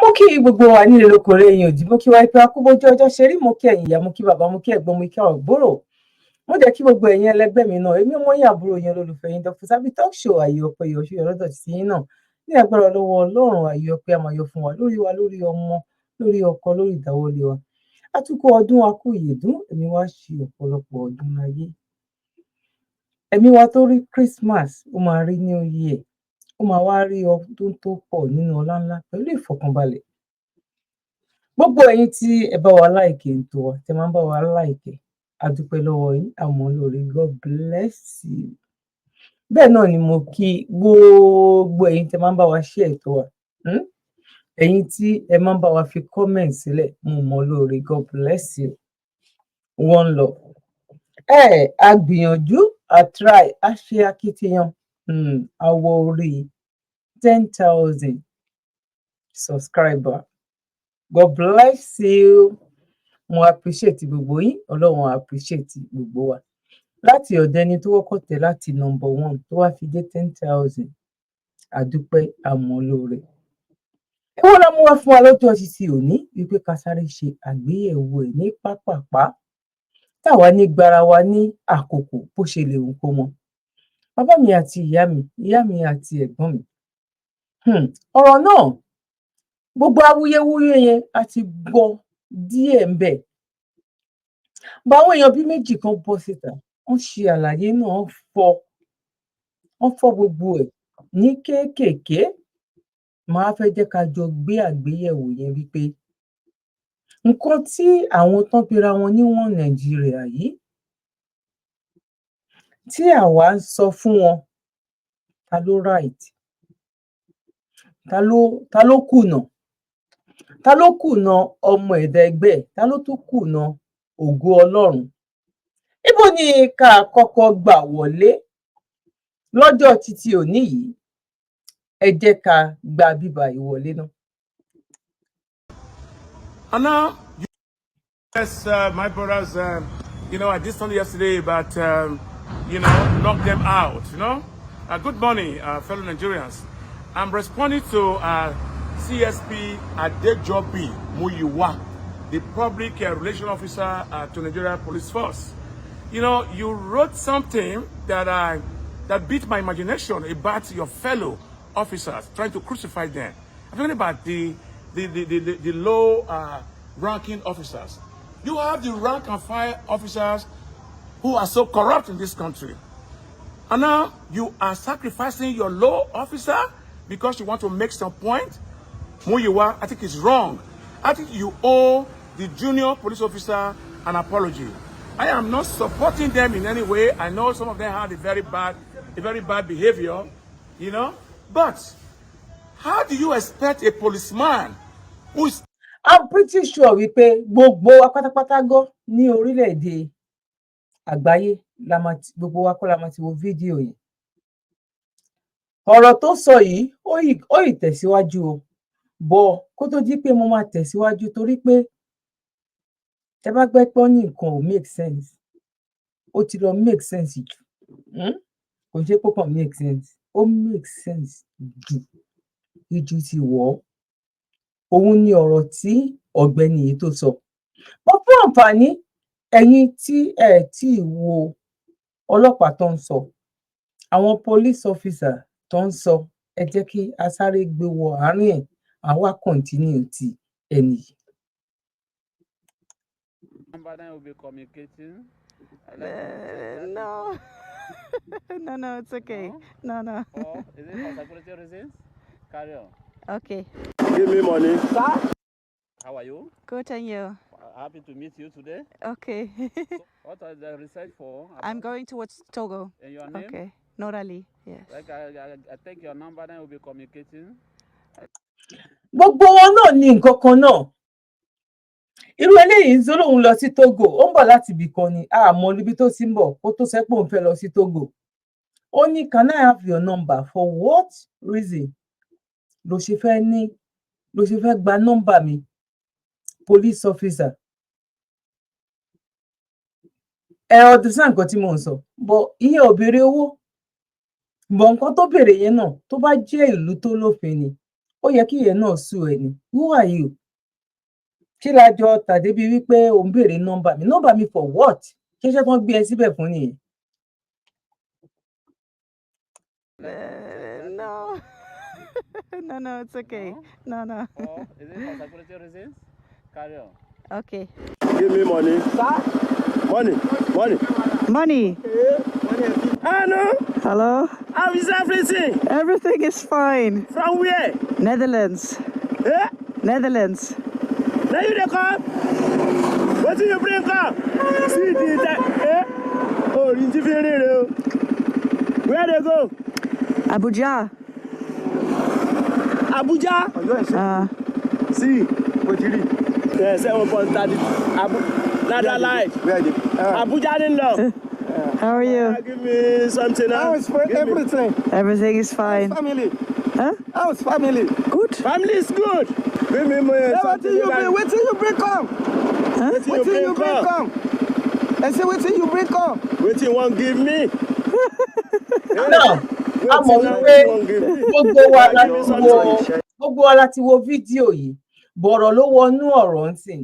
Mo kí gbogbo wa nílé lóko lẹ́yìn òdì, mo kí wa pé akúbójú ọjọ́ ṣe rí, mo kí ẹ̀yin ìyá, mo kí bàbá, mo kí ẹ̀gbọ́n, mo kí àbúrò. Mo jẹ́ kí gbogbo ẹ̀yin ẹlẹgbẹ́ mi náà, èmi ọmọ yín àbúrò yín olólùfẹ́ yín Dr. Zabby Talk Show àyè ọpẹ́ yọ̀ṣù yọ̀lọ́dọ̀ ti yín náà. Ní agbára lọ́wọ́ Ọlọ́run àyè ọpẹ́ a máa yọ fún wa, lórí ọmọ, lórí ọkọ, lórí ìdáwọ́lé wa. Àtúkọ̀ ọdún akú ìyèdún, ẹ̀mí wa ṣe ọ̀pọ̀lọpọ̀ ọdún láyé. Ẹ̀mí wa tó rí Christmas, ó máa rí New Year, ó máa wá rí ọdún tó pọ̀ nínú ọlá ńlá pẹ̀lú ìfọ̀kànbalẹ̀. Gbogbo ẹ̀yin tí ẹ bá wa láìkè ètò wa, tẹ máa ń bá wa láìkè, a dúpẹ́ lọ́wọ́ yín, àmọ́ lórí, God bless you. Bẹ́ẹ̀ náà ni mo kí gbogbo ẹ̀yin tẹ máa ń bá wa share ètò wa. Ẹ̀yin tí ẹ máa ń bá wa fi comment sílẹ̀, mo mọ̀ lórí, God bless you. One love. A gbìyànjú, a try, a ṣe akitiyan, a wọ orí 10,000 subscriber. God bless you. Mo appreciate gbogbo yín, Ọlọ́run appreciate gbogbo wa. Láti ọ̀dọ̀ ẹni tó wọ́kọ̀ tẹ̀ láti number 1 tó wá fi dé 10,000, àdúpẹ́ àmọ́lóore. Èwo la mú wá fún wa lọ́jọ́ títí òní wípé ká sáré ṣe àgbéyẹ̀wò ẹ̀ ní pápápá. Táwa ní gbara wa ní àkókò bó ṣe lè wù kó mọ. Bàbá mi àti ìyá mi àti ẹ̀gbọ́n mi. Ọ̀rọ̀ náà, gbogbo awuyewuye yẹn a ti gbọ́ díẹ̀ ń bẹ̀. Bá àwọn èèyàn bí méjì kan bọ́ síta, wọ́n ṣe àlàyé náà, wọ́n fọ́ gbogbo ẹ̀ ní kéékèèké. Màá fẹ́ jẹ́ ká jọ gbé àgbéyẹ̀wò yẹn wípé nǹkan tí àwọn tán pera wọn níwọ̀n Nàìjíríà yìí, tí àwa ń sọ fún wọn, ta ló right? Ta ló kùnà? Ta ló kùnà ọmọ ẹ̀dá ẹgbẹ́ ẹ̀? Ta ló tún kùnà ògo Ọlọ́run? Ibo ni ká kọ́kọ́ gbà wọlé lọ́jọ́ títí òní yìí? Ẹ jẹ́ ká gba bíbá ìwọlé náà. And now, yes, my brothers, I did something yesterday, but, knock them out, Good morning, fellow Nigerians. I'm responding to CSP Adejobi Muyiwa, the Public Relations Officer to Nigeria Police Force. You wrote something that beat my imagination about your fellow officers, trying to crucify them. I'm talking about the low ranking officers. You have the rank and file officers who are so corrupt in this country. And now you are sacrificing your low officer because you want to make some point. Muyiwa, I think it's wrong. I think you owe the junior police officer an apology. I am not supporting them in any way. I know some of them had a very bad behavior, But how do you expect a policeman who is... I'm pretty sure wípé gbogbo wa pátápátá gọ́ ní orílẹ̀-èdè àgbáyé gbogbo wa kọ́ la máa ti wo fídíò yìí. Ọ̀rọ̀ tó sọ yìí ó ì tẹ̀síwájú o, bọ̀ kó tó di pé mo máa tẹ̀síwájú torí pé tẹ bá gbẹ́ pọ́n ní nǹkan ò make sense, ó ti lọ make sense jù. Kò ṣe pé kàn make sense, ó make sense jù. Ìjù ti wọ̀ ọ́. Òun ni ọ̀rọ̀ tí ọ̀gbẹ́ni yìí tó sọ. Mo fún àǹfààní ẹ̀yin tí ẹ tí wo ọlọ́pàá tó ń sọ, àwọn police officer tó ń sọ, ẹ jẹ́ kí a sáré gbé wọ àárín ẹ̀, àwa continue ti ẹni yìí. Number 9 will be communicating No. No, it's okay. No. Or is it for security reasons? Carry on. Okay. Give me money. How are you? Good, and you? Happy to meet you today. Okay. So, what are the research for? I'm going towards Togo. And your name? Okay. Norali, yes. Like I take your number, then we'll be communicating. gbogbo wọn náà ní nǹkan kan náà irú eléyìí tó lóun lọ sí Togo ó ń bọ̀ láti ibì kan ni àmọ́ níbi tó ti ń bọ̀ kó tó sẹ́pọ̀ òun fẹ́ lọ sí Togo ó ní can I have your number for what reason ló ṣe fẹ́ gba nọ́mbà mi police officer ọdún sáà nǹkan tí mò ń sọ bọ ìyẹn ò béèrè owó bọ nǹkan tó béèrè yẹn náà tó bá jẹ́ ìlú tó lófin ni ó yẹ kí ìyẹn náà sùn ẹ ni who are you kí lájọ tàdébi wípé òun béèrè nọ́mbà mi for what kí iṣẹ́ tó ń gbé ẹ síbẹ̀ fún nìyẹn. No. No, it's okay. No. Or is it for security reasons? Carry on. Okay. Give me money. Money. Money. Hello. Hello. How is everything? Everything is fine. From where? Netherlands. Eh? Netherlands. Now you dey come? What do you bring up? See the eh? Oh, interfere. Where they go? Abuja. Abuja? See, what you read? Yeah, 7.30. Nada light. Where they? Abuja didn't love. How are you? Give me something How else. is everything? Everything is fine. Family. Huh? How is family? Good. Family is good. Give me more. What do you bring? What do you bring come? What What do you bring come? I say, what do you bring come? What you want give me? náà a mọ̀ wípé gbogbo wa láti wo fídíò yìí bọ̀rọ̀ ló wọnú ọ̀rọ̀ ń sìn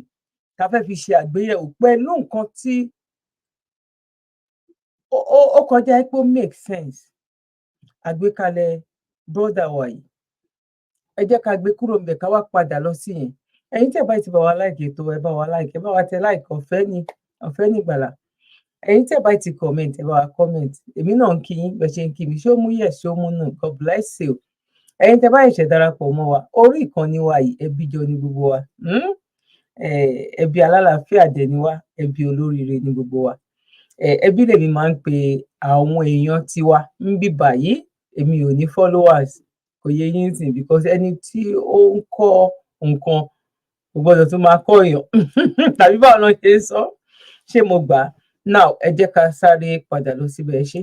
ká fẹ́ fi ṣe àgbéyẹ̀wò pẹ̀lú nǹkan tí ó kọjá pé ó make sense àgbékalẹ̀ brother wa yìí ẹ jẹ́ ká gbé kúrò níbẹ̀ ká wá padà lọ sí yẹn ẹ̀yin tí ẹ bá ti bá wa láìkè ètò ẹ bá wa láìkè ẹ bá wa tẹ láìkè ọ̀fẹ́ ní ìgbàlà ẹ̀yin tí ẹ bá ti comment ẹ bá wa comment èmi náà ń kí yín bẹ ṣe ń kí mi ṣé ó mú yes ṣé ó mú no God bless you ẹ̀yin tẹ́ bá ṣẹ̀ṣẹ̀ darapọ̀ mọ́ wa orí ìkànnì wa yìí ẹbí jọ ní gbogbo wa ẹbí alálàáfíà dẹ̀ ni wá ẹbí olóríire ní gbogbo wa ẹbí lèmi máa ń pe àwọn èèyàn tiwa ń bí báyìí èmi ò ní followers kò yẹ yín sìn because ẹni tí ó ń kọ́ nǹkan kò gbọ́dọ̀ tún máa kọ́ èèyàn tàbí báwo ló ṣe ń sọ ṣé mo gbà á now ẹ jẹ́ ká sáré padà lọ síbẹ̀ ṣe.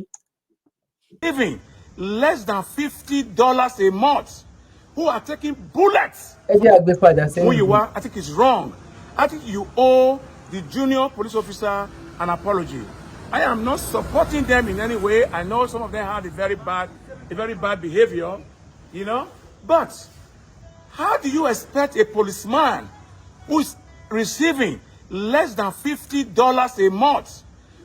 Living less than $50 a month, who are taking bullets. ẹ jẹ́ àgbẹ̀ padà sẹ́yìn. Who you are, I think it's wrong. I think you owe the junior police officer an apology. I am not supporting them in any way. I know some of them had a very bad behavior, you know. But how do you expect a policeman who is receiving less than $50 a month,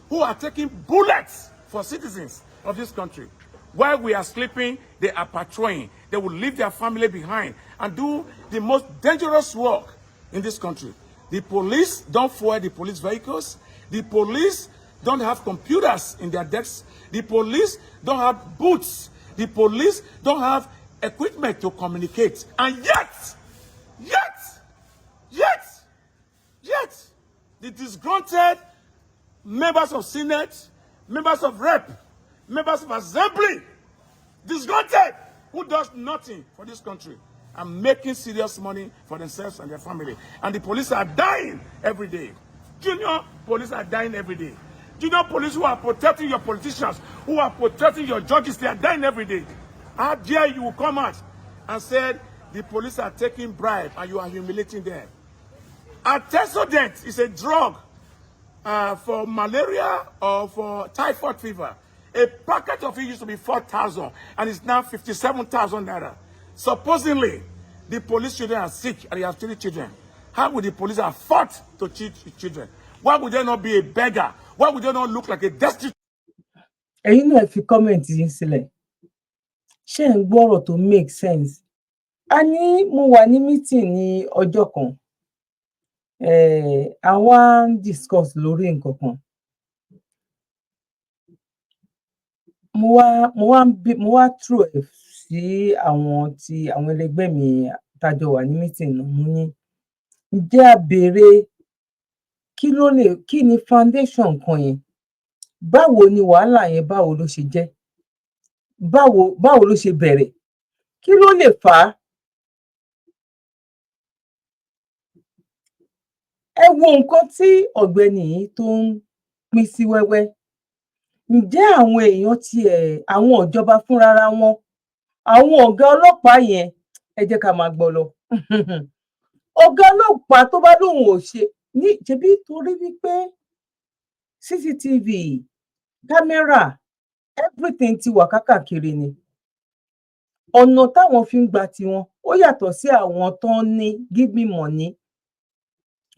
who are taking bullets for citizens of this country? While we are sleeping, they are patrolling. They will leave their family behind and do the most dangerous work in this country. The police don't fuel the police vehicles. The police don't have computers in their desks. The police don't have boots. The police don't have equipment to communicate. And yet, the disgruntled members of Senate, members of Rep, members of Assembly, disgruntled, who does nothing for this country and making serious money for themselves and their family. And the police are dying every day. Junior police are dying every day. Junior police who are protecting your politicians, who are protecting your judges, they are dying every day. How dare you come out and say the police are taking bribe and you are humiliating them? Artesunate is a drug for malaria or for typhoid fever. A packet of it used to be 4,000 and it's now 57,000 naira. Supposedly, the police children are sick and they have 3 children. How would the police afford to treat children? Why would they not be a beggar? Why would they not look like a destitute? ẹ̀yin náà fi kọ́mẹ̀ntì yín sílẹ̀ ṣé ń gbọ́rọ̀ tó make sense. A ní mo wà ní meeting ní ọjọ́ kan àwa ń discuss lórí nǹkan kan mo wá throw ẹ̀ sí àwọn ẹlẹgbẹ́ mi tájọ wà ní meeting náà. Mo ní ǹjẹ́ a béèrè kí ni foundation nǹkan yẹn? Báwo ni wàhálà yẹn báwo ló ṣe jẹ́? Báwo ló ṣe bẹ̀rẹ̀? Kí ló lè fà á? Ẹ wo nǹkan tí ọ̀gbẹ́ni yìí tó ń pín sí wẹ́wẹ́. Ǹjẹ́ àwọn èèyàn àwọn ìjọba fúnrara wọn, àwọn ọ̀gá ọlọ́pàá yẹn, ẹ jẹ́ ká máa gbọ́ lọ. Ọ̀gá ọlọ́pàá tó bá lóun ò ṣe ṣebí torí wípé CCTV, kámẹ́rà, everything ti wà kákàkiri ni. Ọ̀nà táwọn fi ń gba tiwọn ó yàtọ̀ sí àwọn tó ń ní give me money,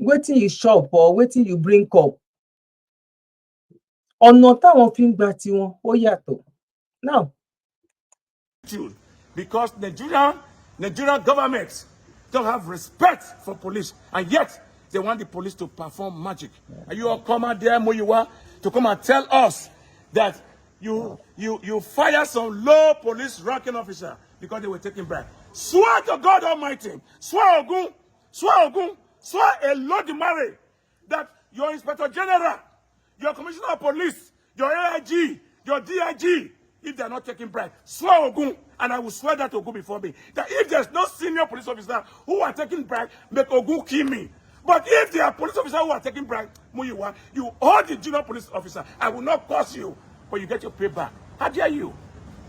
wetin you chop or wetin you bring up. Ọ̀nà táwọn fi ń gba tiwọn ó yàtọ̀. Now, because Nigerian government don't have respect for police, and yet they want the police to perform magic. And you all come out there, Muyiwa, to come and tell us that you fire some low police ranking officer because they were taking bribe. Swear to God Almighty, swear Ogun, swear Elodimare that your Inspector General, your Commissioner of Police, your AIG, your DIG, if they are not taking bribe, swear Ogun, and I will swear that Ogun before me, that if there's no senior police officer who are taking bribe, make Ogun kill me. But if there are police officers who are taking bribe, Muyiwa, you hold the junior police officer. I will not curse you, but you get your pay back. How dare you?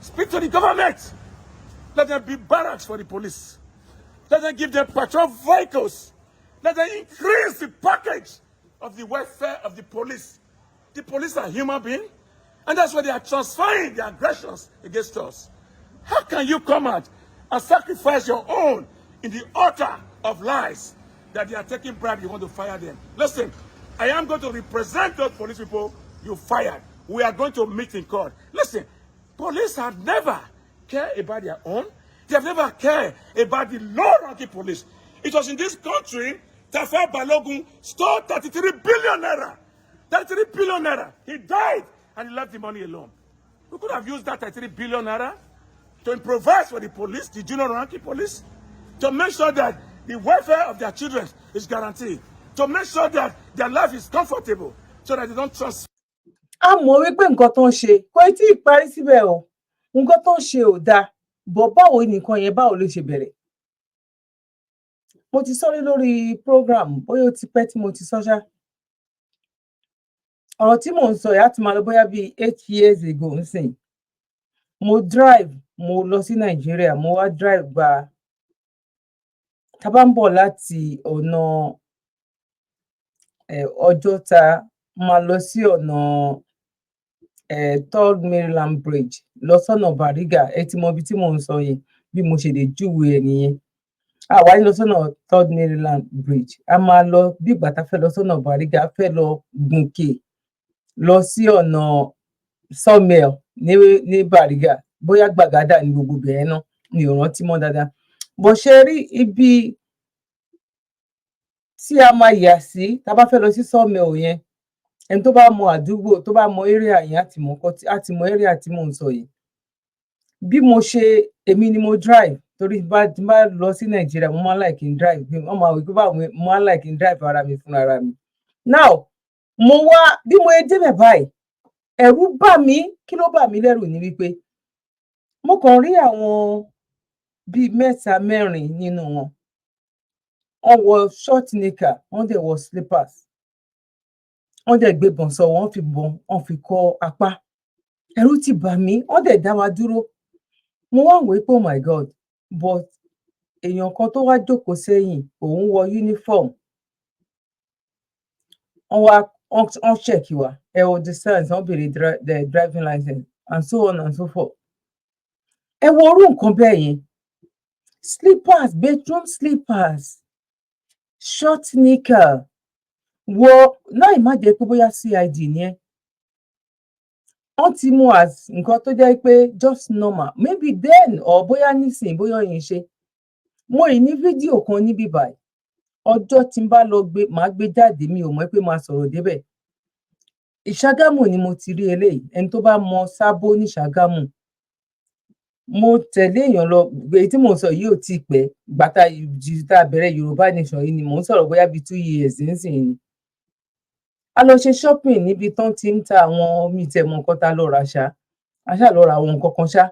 Speak to the government. Let there be barracks for the police. Let them give them patrol vehicles. Let them increase the package of the welfare of the police. The police are human beings, and that's why they are transferring their aggressions against us. How can you come out and sacrifice your own in the altar of lies that they are taking bribe, you want to fire them? Listen, I am going to represent those police people you fired. We are going to meet in court. Listen, police have never cared about their own. They have never cared about the low-ranking police. It was in this country, Tafa Balogun stole 33 billion naira. 33 billion naira. He died and he left the money alone. We could have used that 33 billion naira to improvise for the police, the junior-ranking police, to make sure that the welfare of their children is guaranteed, to make sure that their life is comfortable, so that they don't trust. A mọ̀ wípé nǹkan tó ń ṣe kò tí ì parí síbẹ̀ o. Nǹkan tó ń ṣe ò dáa, bọ̀ báwo ni nǹkan yẹn báwo ló ṣe bẹ̀rẹ̀? Mo ti sọ lórí program, bóyá ó ti pẹ́ tí mo ti sọ ṣá. Ọ̀rọ̀ tí mò ń sọ yìí á ti máa lọ bóyá bíi 8 years ago nsìn. Mo lọ sí Nàìjíríà, mo wá drive gba tá bá ń bọ̀ láti ọ̀nà Ọjọ́ta, máa lọ sí ọ̀nà 3rd Maryland Bridge lọ sọ́nà Bariga. Ẹ ti mọ ibi tí mò ń sọ yẹn, bí mo ṣe lè júwe ẹ̀ nìyẹn. Àwa lọ sọ́nà 3rd Maryland Bridge, a máa lọ bí ìgbà tá fẹ́ lọ sọ́nà Bariga, a fẹ́ lọ gùnkè lọ sí ọ̀nà Sawmill ní Bariga, bóyá Gbàgádà ní gbogbo bẹ̀rẹ̀ náà, mi ò rántí mọ́ dáadáa. Bó ṣe rí ibi tí a máa yà sí tá bá fẹ́ lọ sí Sawmill yẹn, ẹni tó bá mọ àdúgbò, tó bá mọ area yẹn á ti mọ area tí mò ń sọ yìí. Bí mo ṣe, èmi ni mo drive, torí bá lọ sí Nàìjíríà mo máa like in drive, wọ́n máa wí pé báwo mo máa like in drive ara mi fúnra ara mi. Now, bí mo débẹ̀ báyìí, ẹ̀rù bà mí. Kí ló bà mí lẹ́rù ni wípé mo kàn rí àwọn bíi 3 4 nínú wọn. Wọ́n wọ short knicker, wọ́n dẹ̀ wọ slippers. Wọ́n dẹ̀ gbébọn sọ́wọ́, wọ́n fi kọ́ apá. Ẹ̀rù ti bà mí, wọ́n dẹ̀ dá wa dúró. Mo wá wò pé oh my God, but èèyàn kan tó wá jókòó sẹ́yìn, òun wọ uniform. Wọ́n check wa, ẹ wo distance, wọ́n béèrè the driving license and so on and so forth. Ẹ wo orú nǹkan bẹ́ẹ̀ yẹn. Slippers, bedroom slippers, short knicker, láì má jẹ́ pé bóyá CID ni ẹ́. Wọ́n ti mú as nǹkan tó jẹ́ pé just normal, maybe then or bóyá nísìnyí, bóyá yìí ṣe. Mo rí ní fídíò kan níbí báyìí. Ọjọ́ tí n bá lọ màá gbé jáde, mi ò mọ̀ pé màá sọ̀rọ̀ débẹ̀. Ìṣàgámù ni mo ti rí eléyìí. Ẹni tó bá mọ Sábó ní Ìṣàgámù, mo tẹ̀lé èèyàn lọ, èyí tí mò ń sọ yìí ò tí pẹ́. Ìgbà tá a bẹ̀rẹ̀ Yorùbá Nation yìí ni mò ń sọ̀rọ̀ bóyá bí 2 years nísìnyí ni. A lọ ṣe shopping níbi tán ti ń ta àwọn mi tẹ̀ mọ nǹkan tá lọ rà ṣá. A ṣáà lọ ra àwọn nǹkan kan ṣá.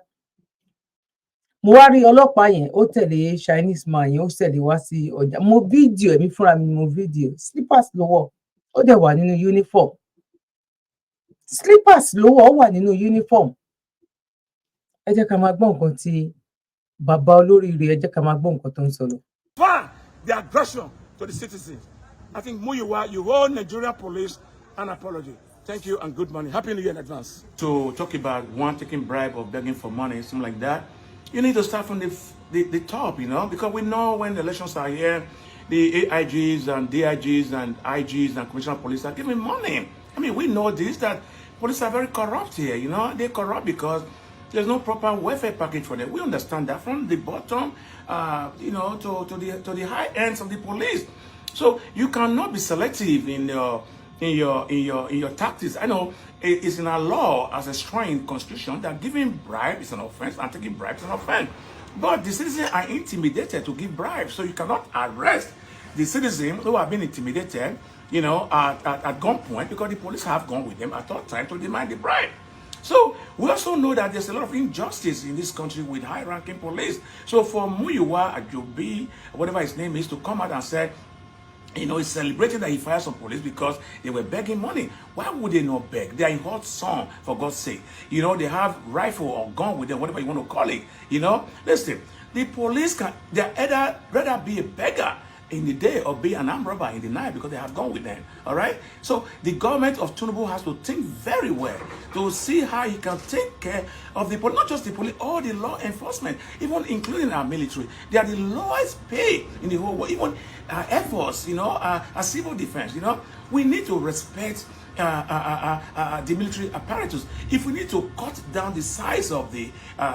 Mo wá rí ọlọ́pàá yẹn, ó tẹ̀lé Chinese man yẹn, ó tẹ̀lé wá sí ọjà. Mo fídíò ẹ̀mí fúnra mi, mo fídíò. Slippers ló wọ̀, ó dẹ̀ wà nínú uniform. Slippers ló wọ̀, ó wà nínú uniform. Ẹ jẹ́ ká máa gbọ́ nǹkan tí bàbá olóríire, ẹ jẹ́ ká máa gbọ́ nǹkan tó ń sọ lọ. The aggression to the citizens. I think Muyiwa, you owe Nigerian police an apology. Thank you and good morning. Happy New Year in advance. To talk about one taking bribe or begging for money, something like that, you need to start from the top, you know, because we know when the elections are here, the AIGs and DIGs and IGs and commissioner of police are giving money. I mean, we know this, that police are very corrupt here, you know. They're corrupt because there's no proper welfare package for them. We understand that from the bottom, you know, to the high ends of the police. So you cannot be selective in your tactics. I know it's in our law as a enshrined constitution that giving bribe is an offense and taking bribe is an offense. But the citizens are intimidated to give bribes, so you cannot arrest the citizens who have been intimidated, you know, at gunpoint because the police have gone with them at all times to demand the bribe. So we also know that there's a lot of injustice in this country with high-ranking police. So for Muyiwa Ajobi, whatever his name is, to come out and say, you know, he's celebrating that he fired some police because they were begging money. Why would they not beg? They are in hot sun, for God's sake. You know, they have rifle or gun with them, whatever you want to call it. You know, listen, the police they're either rather be a beggar in the day or be an armed robber in the night because they have gone with them. All right. So the government of Tinubu has to think very well to see how he can take care of the police, not just the police, all the law enforcement, even including our military. They are the lowest paid in the whole world. Even Air Force, you know, our civil defense. You know, we need to respect the military apparatus. If we need to cut down the size of the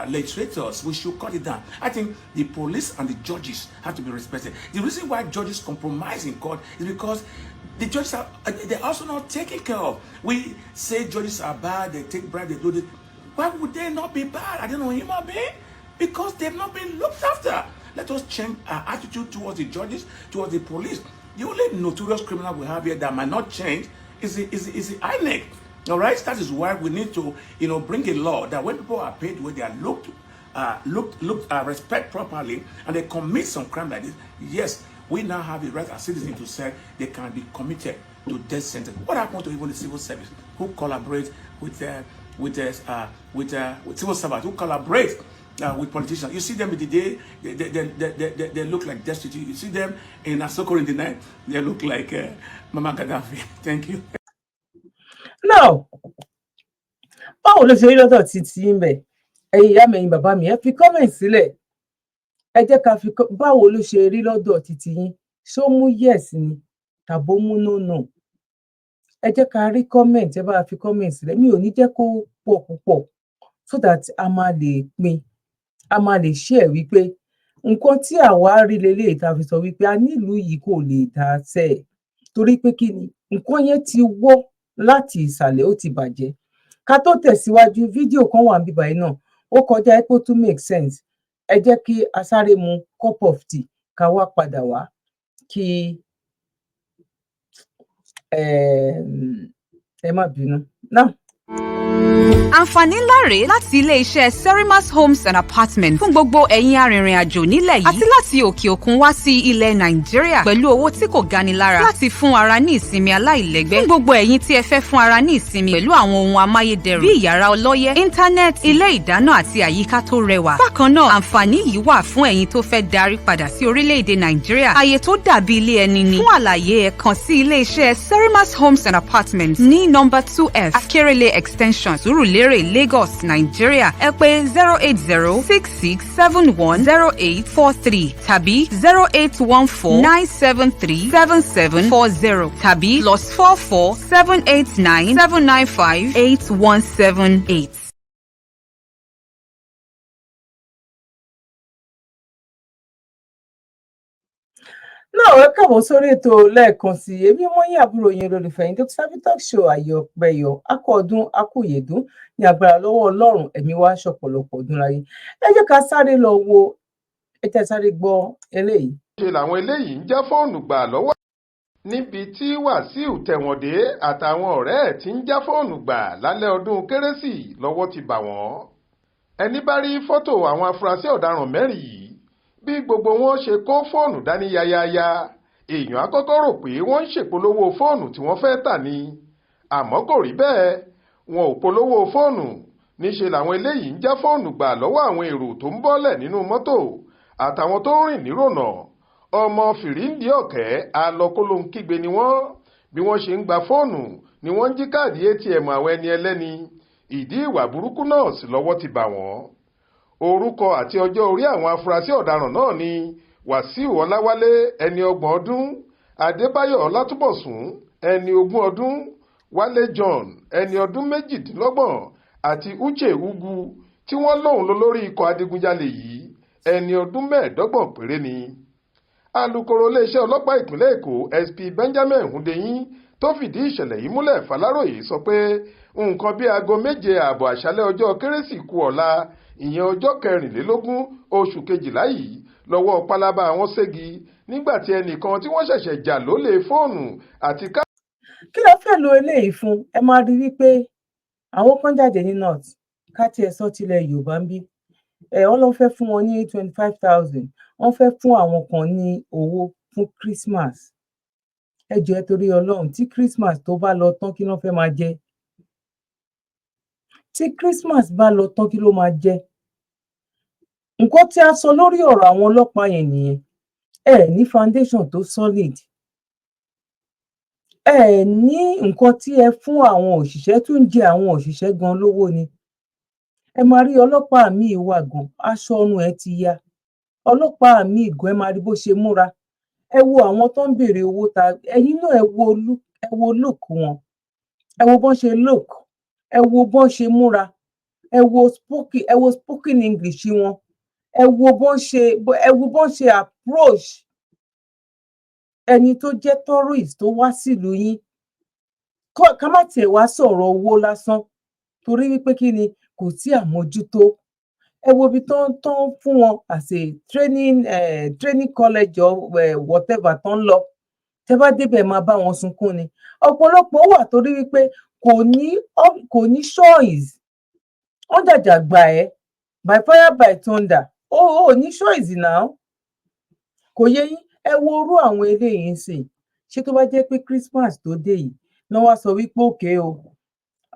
legislators, we should cut it down. I think the police and the judges have to be respected. The reason why judges compromise in court is because the judges are they're also not taken care of. We say judges are bad, they take bribe, they do this. Why would they not be bad? I don't know, human being? Because they've not been looked after. Let us change our attitude towards the judges, towards the police. The only notorious criminal we have here that might not change is the INEC. All right, that is why we need to, you know, bring a law that when people are paid, when they are looked respect properly, and they commit some crime like this, yes, we now have the right as citizens to say they can be committed to death sentence. What happens to even the civil service who collaborate with civil servants, who collaborate with politicians? You see them in the day, they look like destitute. You see them in Asoko in the night, they look like Mama Gaddafi. Thank you. Now, báwo ló ṣe rí lọ́dọ̀ títí ń bẹ̀? Ẹ̀yin ìyá mi, ẹ̀yin bàbá mi, ẹ fi comment sílẹ̀. Ẹ jẹ́ ká fi báwo ló ṣe rí lọ́dọ̀ títí yín? Ṣé ó mú yes ni tàbó mú no? Ẹ jẹ́ ká rí comment, ẹ bá fi comment sílẹ̀. Mi ò ní jẹ́ kó pọ̀ púpọ̀ so that a máa lè pín, a máa lè share wípé nǹkan tí àwa rí leléyìí tá fi sọ wípé a nílùú yìí kò lè dá sẹ́ torí pé kí ni nǹkan yẹn ti wọ́ láti ìsàlẹ̀, ó ti bàjẹ́. Ká tó tẹ̀síwájú, fídíò kan wà níbí báyìí náà, ó kọjá pé ó tún make sense. Ẹ jẹ́ kí a sáré mu cup of tea ká wá padà wá kí ẹ má bínú. Now, Àǹfààní ńlá rèé láti ilé-iṣẹ́ Serimas Homes and Apartments fún gbogbo ẹ̀yin arìnrìn-àjò nílẹ̀ yìí àti láti òkè òkun wá sí ilẹ̀ Nàìjíríà pẹ̀lú owó tí kò gani lára láti fún ara ní ìsinmi aláìlẹ́gbẹ́. Fún gbogbo ẹ̀yin tí ẹ fẹ́ fún ara ní ìsinmi pẹ̀lú àwọn ohun amáyédẹrùn bíi ìyàrá ọlọ́yẹ́, íńtánẹ́ẹ̀tì, ilé ìdáná àti àyíká tó rẹwà. Bákan náà, àǹfààní yìí wà fún ẹ̀yin tó fẹ́ darí padà sí orílẹ̀-èdè Nàìjíríà. Ààyè tó dàbí ilé ẹni ni. Fún àlàyé ẹ kàn sí ilé-iṣẹ́ Serimas Homes and Apartments ní nọ́mbà 2F Akérèlé Extension Surulere, Lagos, Nigeria. Ẹ pè 08066710843 tàbí 08149737740 tàbí +44 789 795 8178. náà ẹ káàbọ̀ sórí ètò lẹ́ẹ̀kan sí èmi wọ́n yín àbúrò yín olólùfẹ́ yín Dr. Talk Show ayọ̀pẹ̀yọ̀ akọ̀ọ̀dún akóyèdún ní agbára lọ́wọ́ ọlọ́run ẹ̀mí wa ṣọ̀pọ̀lọpọ̀ ọdún láyé ẹ jẹ́ ká sáré lọ wo ẹ tẹ́ sáré gbọ́ eléyìí. ṣe làwọn eléyìí ń já fóònù gbà lọ́wọ́ níbi tí Wàsíù tẹ̀wọ̀n dé àtàwọn ọ̀rẹ́ ẹ̀ tí ń já fóònù gbà lálẹ́ ọdún kérésì lọ́wọ́ ti bà wọ́n. ẹni bá rí fọ́tò àwọn afurasí ọ̀daràn mẹ́rin yìí bí gbogbo wọn ṣe kó fóònù dání yáyáyá èèyàn á kọ́kọ́ rò pé wọ́n ń ṣèpolówó fóònù tí wọ́n fẹ́ tà ní àmọ́ kò rí bẹ́ẹ̀ wọn ò polówó fóònù níṣe làwọn eléyìí ń já fóònù gbà lọ́wọ́ àwọn èrò tó ń bọ́lẹ̀ nínú mọ́tò àtàwọn tó ń rìn nírònà ọmọ fìríǹdì ọ̀kẹ́ alọ́kólóńkígbe ni wọ́n bí wọ́n ṣe ń gba fóònù ni wọ́n ń jí káàdì ATM àwọn ẹni ẹlẹ́ni ìdí ìwà burúkú náà sì lọ́wọ́ ti bà wọ́n. orúkọ àti ọjọ́ orí àwọn afurasí ọ̀daràn náà ni Wàsíù Ọláwálé ẹni 30 ọdún, Adébáyọ̀ Ọlátúbọ̀sún ẹni 20 ọdún, Wálé John ẹni ọdún 28 àti Uche Ugwu tí wọ́n lóun lólórí ikọ̀ adigunjalè yìí ẹni ọdún 25 péré ni. alukoro iléeṣẹ́ ọlọ́pàá ìpínlẹ̀ Èkó SP Benjamin Hundeyin tó fìdí ìṣẹ̀lẹ̀ yìí múlẹ̀ f'Aláròyé sọ pé nǹkan bíi aago 7:30 àṣálẹ́ ọjọ́ kérésì kù ọ̀la ìyẹn ọjọ́ 24 oṣù kejìlá yìí lọ́wọ́ pálábá àwọn ségi nígbà tí ẹnìkan tí wọ́n ṣẹ̀ṣẹ̀ jà lólè fóònù àti ká. kí ló fẹ́ lo eléyìí fún? ẹ máa rí wípé àwọn kan jáde ní north ká tiẹ̀ sọ tilẹ̀ Yorùbá ń bí wọ́n ló fẹ́ fún wọn ní 25,000 wọ́n fẹ́ fún àwọn kan ní owó fún Christmas. ẹ jọ̀ọ́ torí Ọlọ́run tí Christmas tó bá lọ tán kí ló fẹ́ máa jẹ? tí Christmas bá lọ tán kí ló máa jẹ? nǹkan tí a sọ lórí ọ̀rọ̀ àwọn ọlọ́pàá yẹn nìyẹn. ẹ ní foundation tó solid, ẹ ní nǹkan tí ẹ fún àwọn òṣìṣẹ́ tó ń jẹ àwọn òṣìṣẹ́ gan lówó ni. ẹ máa rí ọlọ́pàá míì wà gan aṣọ ọrùn ẹ ti ya, ọlọ́pàá míì gan ẹ máa rí bó ṣe múra. ẹ wo àwọn tó ń béèrè owó ta ẹ̀yin náà ẹ wo look wọn, ẹ wo bọ́n ṣe look, ẹ wo bọ́n ṣe múra, ẹ wo spoken English wọn, ẹ wo bọ́n ṣe approach ẹni tó jẹ́ tourist tó wá sílùú yín. ká má tiẹ̀ wá sọ̀rọ̀ owó lásán torí wípé kí ni kò sí àmójútó. ẹ wo ibi tó ń fún wọn as a training college or whatever tó ń lọ. tẹ bá débẹ̀ máa bá wọn sunkún ni. ọ̀pọ̀lọpọ̀ wà torí wípé kò ní choice. wọ́n jàjà gbà ẹ́ by fire by thunder. ó ní choice náà. kò yẹ yín. ẹ wo orú àwọn eléyìí ń sìn. ṣé tó bá jẹ́ pé Christmas tó dé yìí náà wá sọ wípé òkè o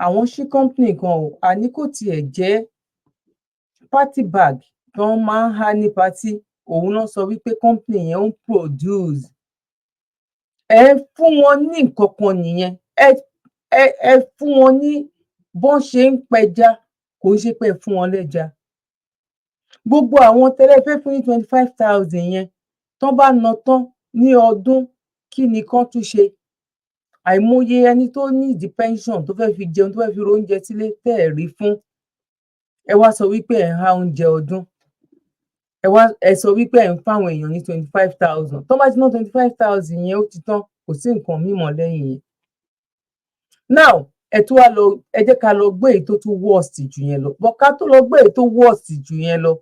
àwọn ṣí company kan o àní kò tiẹ̀ jẹ́ party bag tó máa ń há ní party òun náà sọ wípé company yẹn ń produce. ẹ fún wọn ní nǹkan kan nìyẹn. ẹ fún wọn ní bọ́n ṣe ń pẹja kò ń ṣe pé ẹ fún wọn lẹ́ja. gbogbo àwọn tẹ́lẹ̀ fẹ́ fún ní 25,000 yẹn tán bá ná tán ní ọdún kí ni kán tún ṣe? àìmọye ẹni tó ní ìdí pension tó fẹ́ fi jẹun tó fẹ́ fi oúnjẹ sílé tẹ́ ẹ̀ rí fún. ẹ wá sọ wípé ẹ̀ ń há oúnjẹ ọdún. ẹ sọ wípé ẹ̀ ń fáwọn èèyàn ní 25,000. tó bá ti ná 25,000 yẹn ó ti tán, kò sí nǹkan mímọ́ lẹ́yìn yẹn. now ẹ jẹ́ ká lọ gbé èyí tó tún worst jù yẹn lọ. bọ́ ká tó lọ gbé èyí tó worst jù yẹn lọ,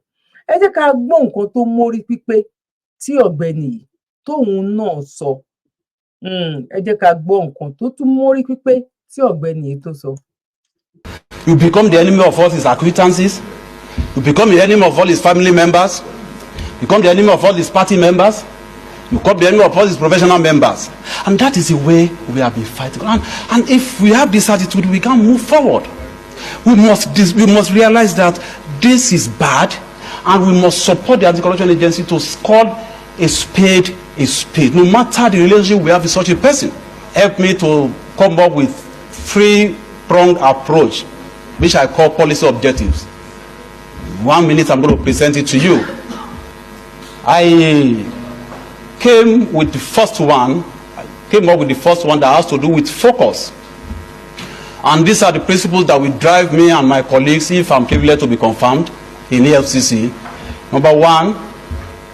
ẹ jẹ́ ká gbọ́ nǹkan tó mórí pípé tí ọ̀gbẹ́ni yìí tóun náà sọ. ẹ jẹ́ ká gbọ́ nǹkan tó tún mórí pípé tí ọ̀gbẹ́ni yìí tó sọ. You become the enemy of all his acquaintances. You become the enemy of all his family members. You become the enemy of all his party members. You become the enemy of all his professional members. And that is the way we have been fighting. And if we have this attitude, we can move forward. We must realize that this is bad, and we must support the anti-corruption agency to call a spade a spade, no matter the relationship we have with such a person. Help me to come up with three-pronged approach, which I call policy objectives. 1 minute, I'm going to present it to you. I came up with the first one that has to do with focus. And these are the principles that will drive me and my colleagues, if I'm privileged to be confirmed in EFCC. Number one,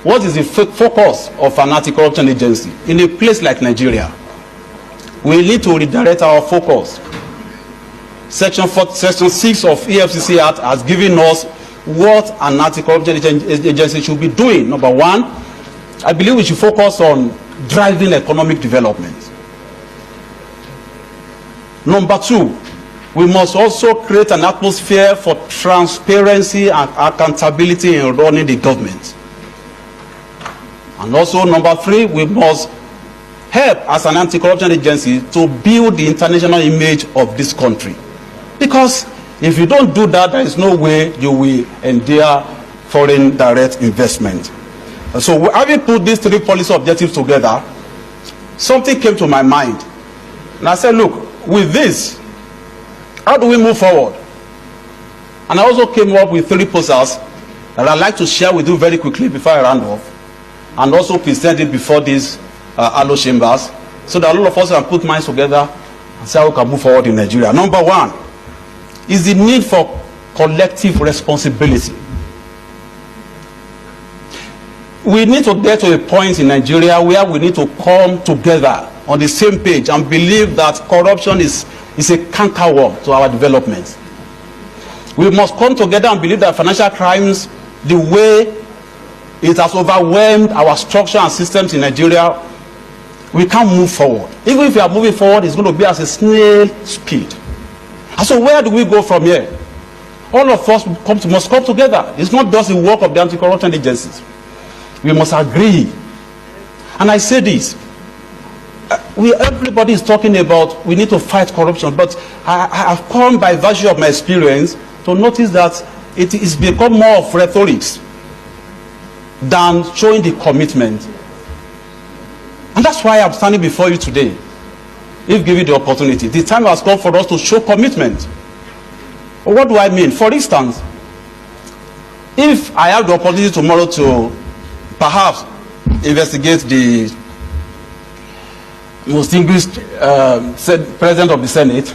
what is the focus of an anti-corruption agency in a place like Nigeria? We need to redirect our focus. Section 6 of EFCC Act has given us what an anti-corruption agency should be doing. Number one, I believe we should focus on driving economic development. Number two, we must also create an atmosphere for transparency and accountability in running the government. And also, number three, we must help as an anti-corruption agency to build the international image of this country. Because if you don't do that, there is no way you will endure foreign direct investment. So having put these three policy objectives together, something came to my mind. And I said, look, with this, how do we move forward? And I also came up with three proposals that I'd like to share with you very quickly before I round off, and also present it before these Alo chambers, so that all of us can put minds together and see how we can move forward in Nigeria. Number one is the need for collective responsibility. We need to get to a point in Nigeria where we need to come together on the same page and believe that corruption is a cankerworm to our development. We must come together and believe that financial crimes, the way it has overwhelmed our structure and systems in Nigeria, we can't move forward. Even if we are moving forward, it's going to be at a snail speed. And so where do we go from here? All of us must come together. It's not just the work of the anti-corruption agencies. We must agree. And I say this, everybody is talking about we need to fight corruption, but I have come by virtue of my experience to notice that it is become more of rhetoric than showing the commitment. And that's why I'm standing before you today. If given the opportunity, the time has come for us to show commitment. What do I mean? For instance, if I have the opportunity tomorrow to perhaps investigate the most distinguished president of the Senate,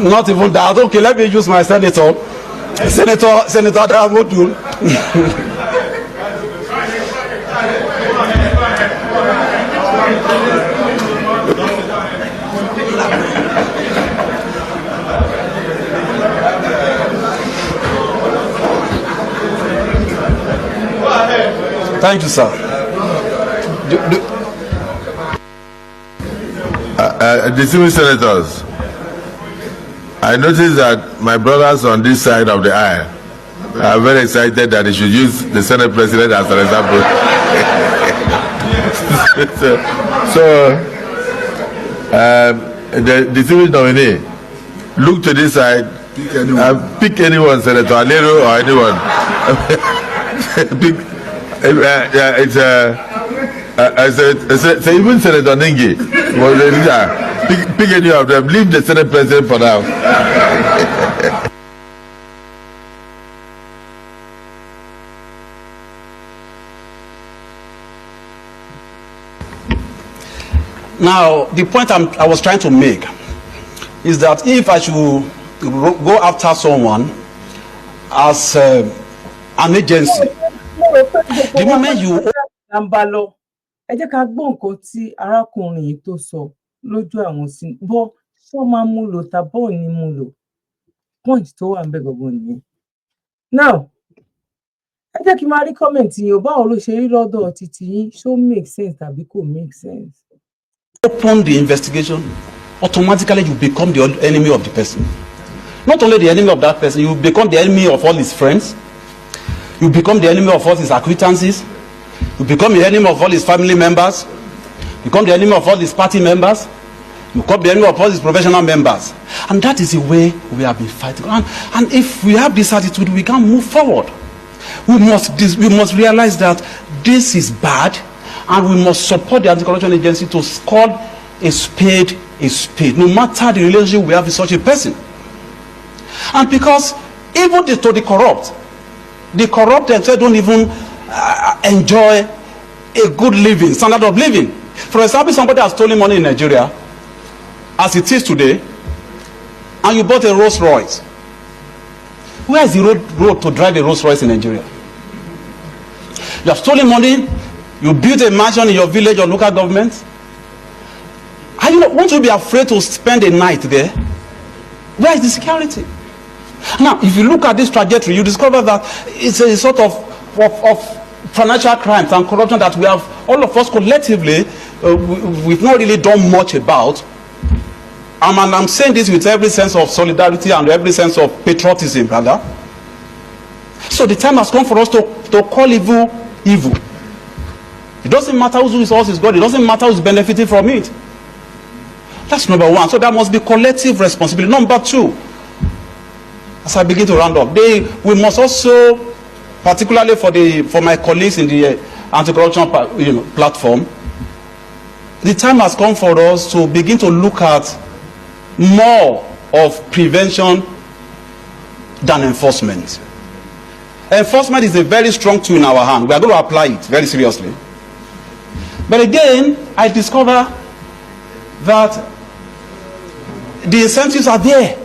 not even that, okay, let me use my senator Adamodul. Thank you, sir. Distinguished senators, I noticed that my brothers on this side of the aisle are very excited that they should use the Senate President as an example. The distinguished nominee, look to this side and pick anyone, Senator Alero or anyone. It's even Senator Ningi. Pick any of them. Leave the Senate President for now. Now, the point I was trying to make is that if I should go after someone as an agency, the moment you ẹ jẹ́ ká gbọ́ nǹkan tí arákùnrin yìí tó sọ lójú àwọn sí bọ́ ṣọ́ máa mú lò tàbọ̀ ní mú lò point tó wà ń bẹ̀ gbọ̀ngàn nìyẹn. Now ẹ jẹ́ kí n máa rí comment yìí ò báwo ló ṣe rí lọ́dọ̀ títí yín ṣó make sense tàbí kò make sense. Open the investigation, automatically you become the enemy of the person. Not only the enemy of that person, you become the enemy of all his friends, you become the enemy of all his acquaintances, you become the enemy of all his family members, you become the enemy of all his party members, you become the enemy of all his professional members. And that is the way we have been fighting. And if we have this attitude, we can't move forward. We must realize that this is bad, and we must support the anti-corruption agency to call a spade, no matter the relationship we have with such a person. And because even to the corrupt themselves don't even enjoy a good living, standard of living. For example, somebody has stolen money in Nigeria, as it is today, and you bought a Rolls Royce. Where is the road to drive a Rolls Royce in Nigeria? You have stolen money. You built a mansion in your village or local government. Are you not, won't you be afraid to spend a night there? Where is the security? Now, if you look at this trajectory, you discover that it's a sort of financial crimes and corruption that we have, all of us collectively, we've not really done much about. And I'm saying this with every sense of solidarity and every sense of patriotism, rather. So the time has come for us to call evil, evil. It doesn't matter whose resource is God. It doesn't matter who's benefiting from it. That's number one. So there must be collective responsibility. Number two, as I begin to round up, we must also, particularly for my colleagues in the anti-corruption platform, the time has come for us to begin to look at more of prevention than enforcement. Enforcement is a very strong tool in our hand. We are going to apply it very seriously. But again, I discover that the incentives are there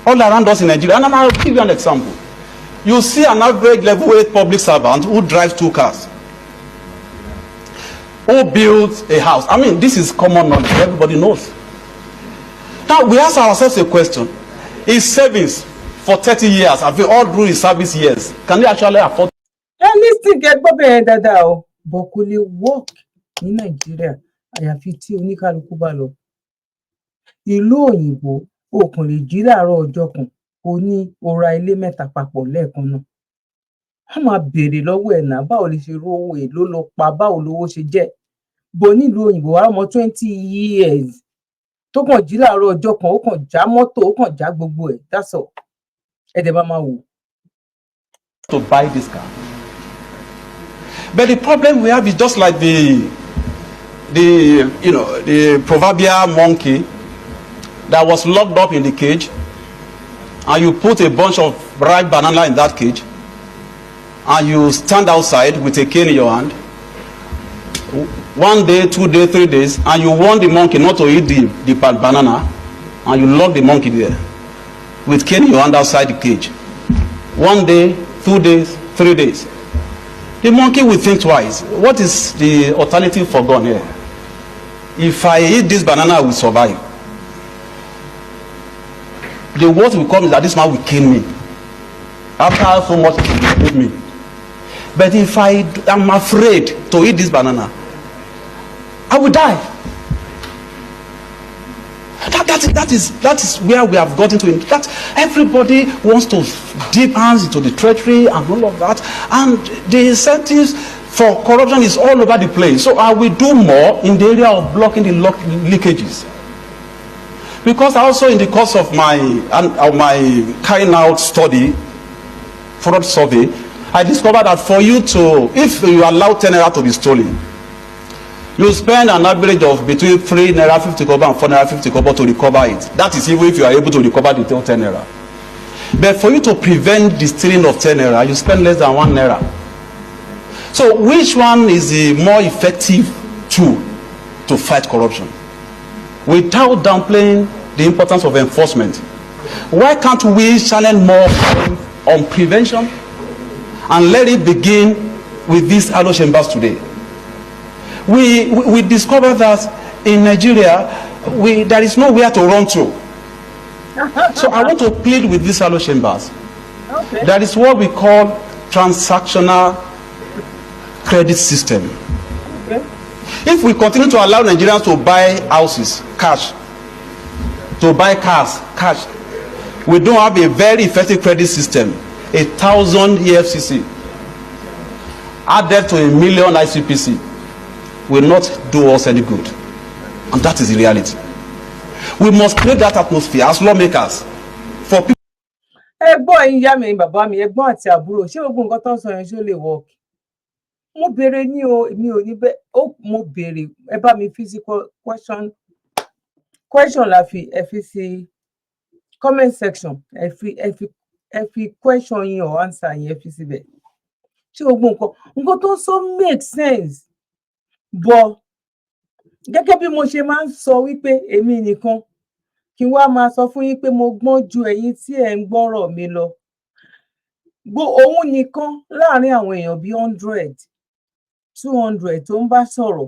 all around us in Nigeria. And I'll give you an example. You see an average level 8 public servant who drives 2 cars, who builds a house. I mean, this is common knowledge. Everybody knows. Now, we ask ourselves a question. His savings for 30 years, have you all through his service years, can he actually afford? Listen, get Bobby Dada, but could you work in Nigeria? I have 50 oníkálukú bá lọ. Ìlú òyìnbó, o kàn lè jí láàárọ̀ ọjọ́ kan, o ní o ra ilé mẹ́ta papọ̀ lẹ́ẹ̀kan náà. A máa béèrè lọ́wọ́ ẹ̀ náà, báwo lè ṣe rówó èlò ló pa, báwo lówó ṣe jẹ́. Bó nílùú òyìnbó, wàá mọ 20 years. Tó kàn jí láàárọ̀ ọjọ́ kan, ó kàn já mọ́tò, ó kàn já gbogbo ẹ̀. That's all. Ẹ dẹ̀ bá máa wò. To buy this car. But the problem we have is just like the proverbial monkey that was locked up in the cage, and you put a bunch of ripe banana in that cage, and you stand outside with a cane in your hand, 1 day, 2 days, 3 days, and you warn the monkey not to eat the banana, and you lock the monkey there with cane in your hand outside the cage. 1 day, 2 days, 3 days. The monkey will think twice. What is the alternative for God here? If I eat this banana, I will survive. The worst will come is that this man will kill me after so much he will me. But if I am afraid to eat this banana, I will die. That is where we have gotten to. That everybody wants to dip hands into the treasury and all of that, and the incentives for corruption is all over the place. So I will do more in the area of blocking the leakages. Because also in the course of my carrying out study, fraud survey, I discovered that for you to, if you allow 10 naira to be stolen, you spend an average of between 3 naira 50 kobo and 4 naira 50 kobo to recover it. That is even if you are able to recover the 10 naira. But for you to prevent the stealing of 10 naira, you spend less than 1 naira. So which one is the more effective tool to fight corruption? Without downplaying the importance of enforcement, why can't we channel more on prevention and let it begin with these alo chambers today? We discovered that in Nigeria there is nowhere to run to. So I want to plead with these alo chambers. Okay. There is what we call transactional credit system. Okay. If we continue to allow Nigerians to buy houses cash, to buy cars cash, we don't have a very effective credit system. 1,000 EFCC added to 1 million ICPC will not do us any good, and that is the reality. We must create that atmosphere as lawmakers for people. Ẹ̀gbọ́n ìyá mi, bàbá mi, ẹ̀gbọ́n àti àbúrò, ṣé gbogbo nǹkan tó ń sọ yẹn ṣó lè work? Mo béèrè ní o, mi ò ní mo béèrè, ẹ bá mi fi sí question la fi ẹ fi sí comment section, ẹ fi question yín or answer yín ẹ fi síbẹ̀. Ṣé gbogbo nǹkan tó ń sọ make sense? But gẹ́gẹ́ bí mo ṣe máa ń sọ wípé èmi nìkan kí n wá máa sọ fún yín pé mo gbọ́n ju ẹ̀yin tí ẹ̀ ń gbọ́rọ̀ mi lọ. Òun nìkan láàrin àwọn èèyàn bíi 100 200 tó ń bá sọ̀rọ̀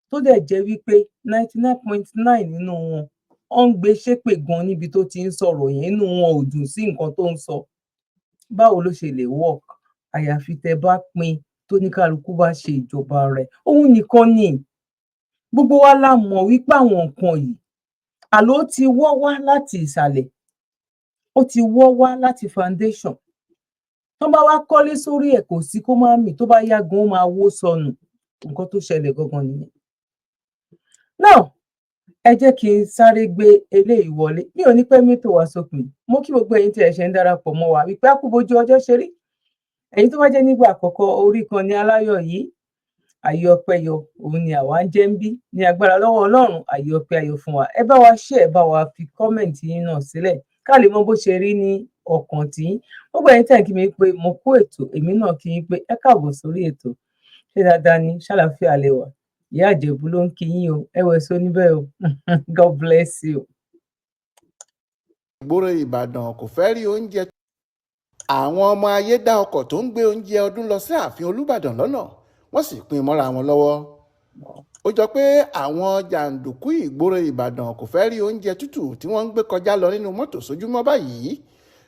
tó dẹ̀ jẹ́ wípé 99.9 nínú wọn ó ń gbé ṣépè gan níbi tó ti ń sọ̀rọ̀ yẹn, inú wọn ò dùn sí nǹkan tó ń sọ. Báwo ló ṣe lè work? Àyàfi tẹ́ bá pín tóníkálukú bá ṣe ìjọba rẹ̀. Òun nìkan ni. Gbogbo wa la mọ̀ wípé àwọn nǹkan yìí àló ti wọ́ wá láti ìsàlẹ̀, ó ti wọ́ wá láti foundation. Tán bá wá kọ́lé sórí ẹ̀ kò sí kó má mì, tó bá yá gan ó máa wó sọnù. Nǹkan tó ṣẹlẹ̀ gangan nìyẹn. Now, ẹ jẹ́ kí n sáré gbé eléyìí wọlé. Mi ò ní pẹ́ mẹ́tò wá sópin. Mo kí gbogbo ẹ̀yin tí ẹ ṣe ń darapọ̀ mọ́ wa wípé a kú bójú ọjọ́ ṣe rí. Ẹ̀yin tó bá jẹ́ nígbà àkọ́kọ́ orí ìkànnì aláyọ̀ yìí, àyè ọpẹ́ yọ, òun ni àwa ń jẹ́ ń bí. Ní agbára lọ́wọ́ Ọlọ́run, àyè ọpẹ́ ayọ̀ fún wa. Ẹ bá wa share, ẹ bá wa fi comment yín náà sílẹ̀ ká lè mọ bó ṣe rí ní ọkàn tiyín. Gbogbo ẹ̀yin tẹ́ ń kí mi pé mo kú ètò, èmi náà kí yín pé ẹ káàbọ̀ sórí ètò. Ṣé dáadáa ni? Ṣàlàáfíà lẹ wà? Ìyá Ìjẹ̀bú ló ń kí yín o. Ẹ wẹ̀ sọ níbẹ̀ o. God bless you. Ìgboro Ìbàdàn kò fẹ́ rí oúnjẹ. Àwọn ọmọ ayé dá ọkọ̀ tó ń gbé oúnjẹ ọdún lọ sí ààfin Olúbàdàn lọ́nà, wọ́n sì pín mọ́ra wọn lọ́wọ́. Ó jọ pé àwọn jàǹdùkú ìgboro Ìbàdàn kò fẹ́ rí oúnjẹ tútù tí wọ́n ń gbé kọjá lọ nínú mọ́tò sójúmọ́ báyìí,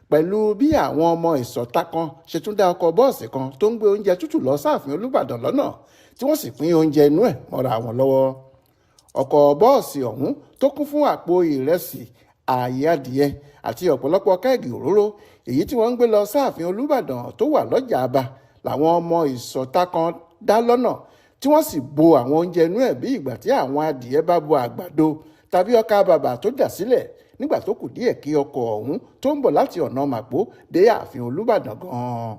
pẹ̀lú bí àwọn ọmọ ìsọ̀ta kan ṣe tún dá ọkọ̀ bọ́ọ̀sì kan tó ń gbé oúnjẹ tútù lọ sáàfin Olúbàdàn lọ́nà tí wọ́n sì pín oúnjẹ inú ẹ̀ mọ́ra wọn lọ́wọ́. Ọkọ̀ bọ́ọ̀sì ọ̀hún tó kún fún àpò ìrẹsì, ààyè adìẹ àti ọ̀pọ̀lọpọ̀ kẹ́ẹ̀gì òróró èyí tí wọ́n ń gbé lọ sáàfin Olúbàdàn tó wà lọ́jà Aba làwọn ọmọ ìsọ̀ta kan dá lọ́nà tí wọ́n sì bo àwọn oúnjẹ inú ẹ̀ bí ìgbà tí àwọn adìẹ bá bo àgbàdo tàbí ọkà bàbà tó dà sílẹ̀ nígbà tó kù díẹ̀ kí ọkọ̀ ọ̀hún tó ń bọ̀ láti ọ̀nà Màpó dé ààfin Olúbàdàn gan-an.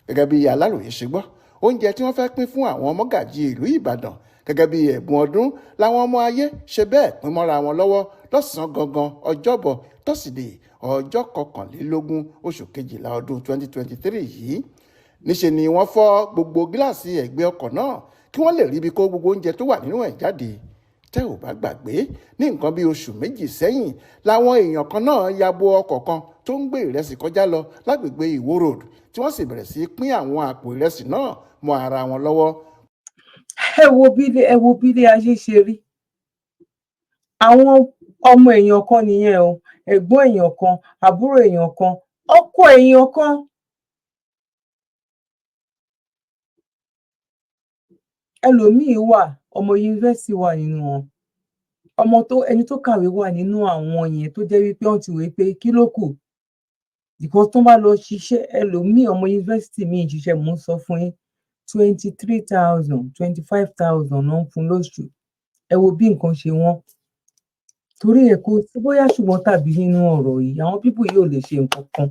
Gẹ́gẹ́ bí Aláròyé ṣe gbọ́, oúnjẹ tí wọ́n fẹ́ pín fún àwọn mọ́gàjí ìlú Ìbàdàn gẹ́gẹ́ bí ẹ̀bùn ọdún làwọn ọmọ ayé ṣe bẹ́ẹ̀ pín mọ́ra wọn lọ́wọ́ lọ́sàn-án gangan ọjọ́bọ̀ tọ́sídẹ̀ẹ́ ọjọ́ 21 oṣù kejìlá ọdún 2023 yìí. Níṣe ni wọ́n fọ́ gbogbo gíláàsì ẹ̀gbẹ́ ọkọ̀ náà kí wọ́n lè ríbi kó gbogbo oúnjẹ tó wà nínú ẹ̀ jáde. Tẹ́ ò bá gbàgbé, ní nǹkan bí oṣù méjì sẹ́yìn làwọn èèyàn kan náà ya bo ọkọ̀ kan tó ń gbé ìrẹsì kọjá lọ lágbègbè Ìwó Road tí wọ́n sì bẹ̀rẹ̀ sí pín àwọn àpò ìrẹsì náà mọ́ ara wọn lọ́wọ́. Ẹ wo bí ayé ṣe rí. Àwọn ọmọ èèyàn kan nìyẹn o, ẹ̀gbọ́n èèyàn kan, àbúrò èèyàn kan, ọkọ èèyàn kan. Ẹlòmíì wà, ọmọ yunifásitì wà nínú wọn. Ẹni tó kàwé wà nínú àwọn yẹn tó jẹ́ wípé wọ́n ti wòó pé kí ló kù? Because tó bá lọ ṣiṣẹ́, ẹlòmíì ọmọ yunifásitì míì ṣiṣẹ́, mò ń sọ fún yín, 23,000, 25,000 ló ń fún lóṣù. Ẹ wo bí nǹkan ṣe wọ́n. Torí ẹ̀ kò sí bóyá ṣùgbọ́n tàbí nínú ọ̀rọ̀ yìí, àwọn pípù yìí ò lè ṣe nǹkan kan.